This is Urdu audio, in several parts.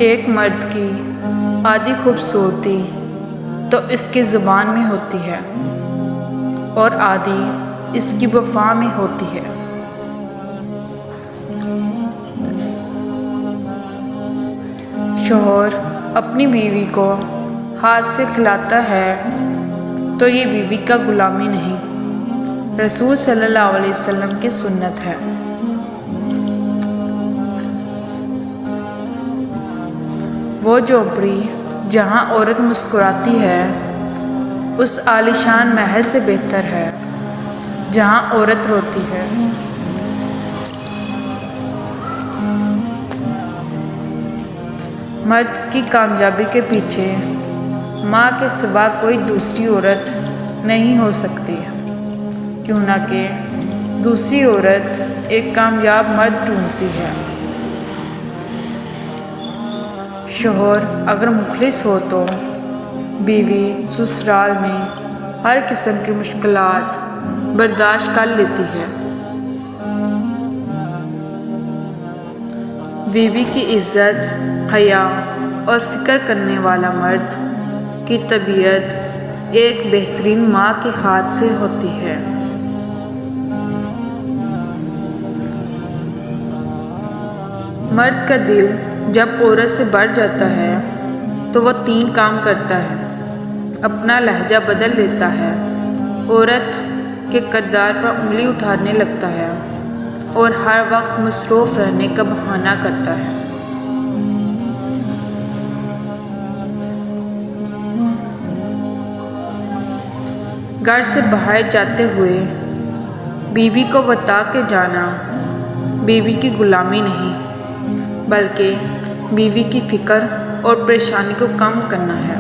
ایک مرد کی آدھی خوبصورتی تو اس کی زبان میں ہوتی ہے اور آدھی اس کی وفا میں ہوتی ہے۔ شوہر اپنی بیوی کو ہاتھ سے کھلاتا ہے تو یہ بیوی کا غلامی نہیں، رسول صلی اللہ علیہ وسلم کی سنت ہے۔ وہ جھونپڑی جہاں عورت مسکراتی ہے اس عالیشان محل سے بہتر ہے جہاں عورت روتی ہے۔ مرد کی کامیابی کے پیچھے ماں کے سوا کوئی دوسری عورت نہیں ہو سکتی، کیوں نہ کہ دوسری عورت ایک کامیاب مرد ڈھونڈتی ہے۔ شوہر اگر مخلص ہو تو بیوی سسرال میں ہر قسم کی مشکلات برداشت کر لیتی ہے۔ بیوی کی عزت، حیا اور فکر کرنے والا مرد کی تربیت ایک بہترین ماں کے ہاتھ سے ہوتی ہے۔ مرد کا دل جب عورت سے بڑھ جاتا ہے تو وہ 3 کام کرتا ہے۔ اپنا لہجہ بدل لیتا ہے، عورت کے کردار پر انگلی اٹھانے لگتا ہے اور ہر وقت مصروف رہنے کا بہانہ کرتا ہے۔ گھر سے باہر جاتے ہوئے بیوی کو بتا کے جانا بیوی کی غلامی نہیں بلکہ بیوی کی فکر اور پریشانی کو کم کرنا ہے۔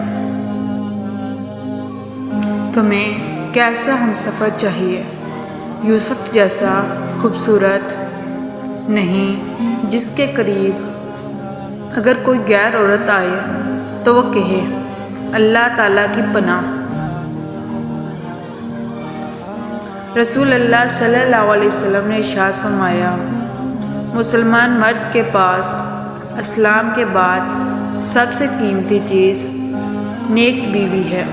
تمہیں کیسا ہمسفر چاہیے؟ یوسف جیسا خوبصورت نہیں جس کے قریب اگر کوئی غیر عورت آئے تو وہ کہے اللہ تعالیٰ کی پناہ۔ رسول اللہ صلی اللہ علیہ وسلم نے ارشاد فرمایا، مسلمان مرد کے پاس اسلام کے بعد سب سے قیمتی چیز نیک بیوی ہے۔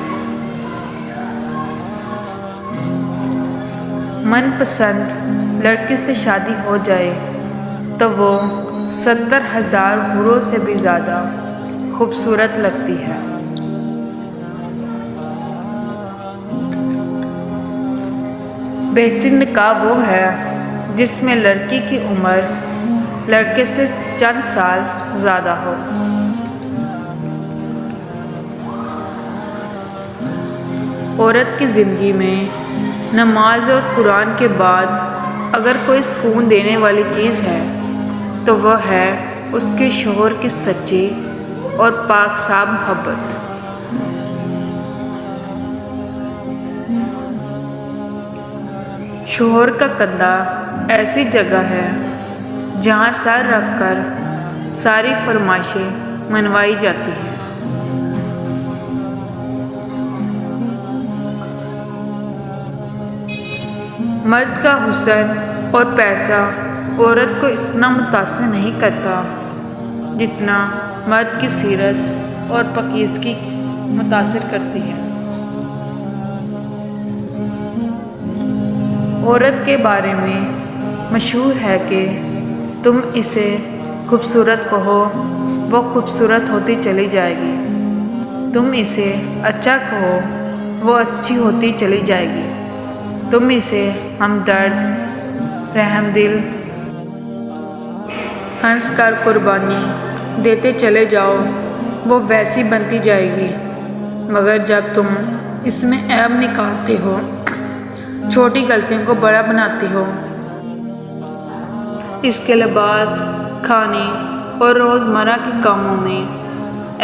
من پسند لڑکی سے شادی ہو جائے تو وہ 70,000 حوروں سے بھی زیادہ خوبصورت لگتی ہے۔ بہترین نکاح وہ ہے جس میں لڑکی کی عمر لڑکے سے چند سال زیادہ ہو۔ عورت کی زندگی میں نماز اور قرآن کے بعد اگر کوئی سکون دینے والی چیز ہے تو وہ ہے اس کے شوہر کی سچی اور پاک صاف محبت۔ شوہر کا کندھا ایسی جگہ ہے جہاں سر رکھ کر ساری فرمائشیں منوائی جاتی ہیں۔ مرد کا حسن اور پیسہ عورت کو اتنا متاثر نہیں کرتا جتنا مرد کی سیرت اور پاکیزگی متاثر کرتی ہے۔ عورت کے بارے میں مشہور ہے کہ تم اسے خوبصورت کہو وہ خوبصورت ہوتی چلی جائے گی، تم اسے اچھا کہو وہ اچھی ہوتی چلی جائے گی، تم اسے ہمدرد، رحم دل، ہنس کر قربانی دیتے چلے جاؤ وہ ویسی بنتی جائے گی، مگر جب تم اس میں عیب نکالتے ہو، چھوٹی غلطیوں کو بڑا بناتے ہو، اس کے لباس، کھانے اور روزمرہ کے کاموں میں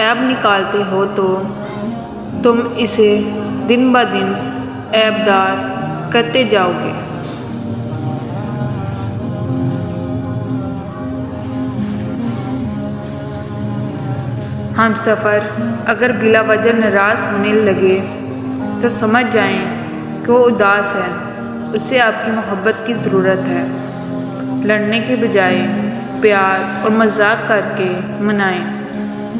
عیب نکالتے ہو تو تم اسے دن بہ دن عیب دار کرتے جاؤ گے۔ ہمسفر اگر بلا وجہ ناراض ہونے لگے تو سمجھ جائیں کہ وہ اداس ہے، اسے آپ کی محبت کی ضرورت ہے۔ لڑنے کے بجائے پیار اور مذاق کر کے منائیں۔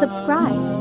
Subscribe.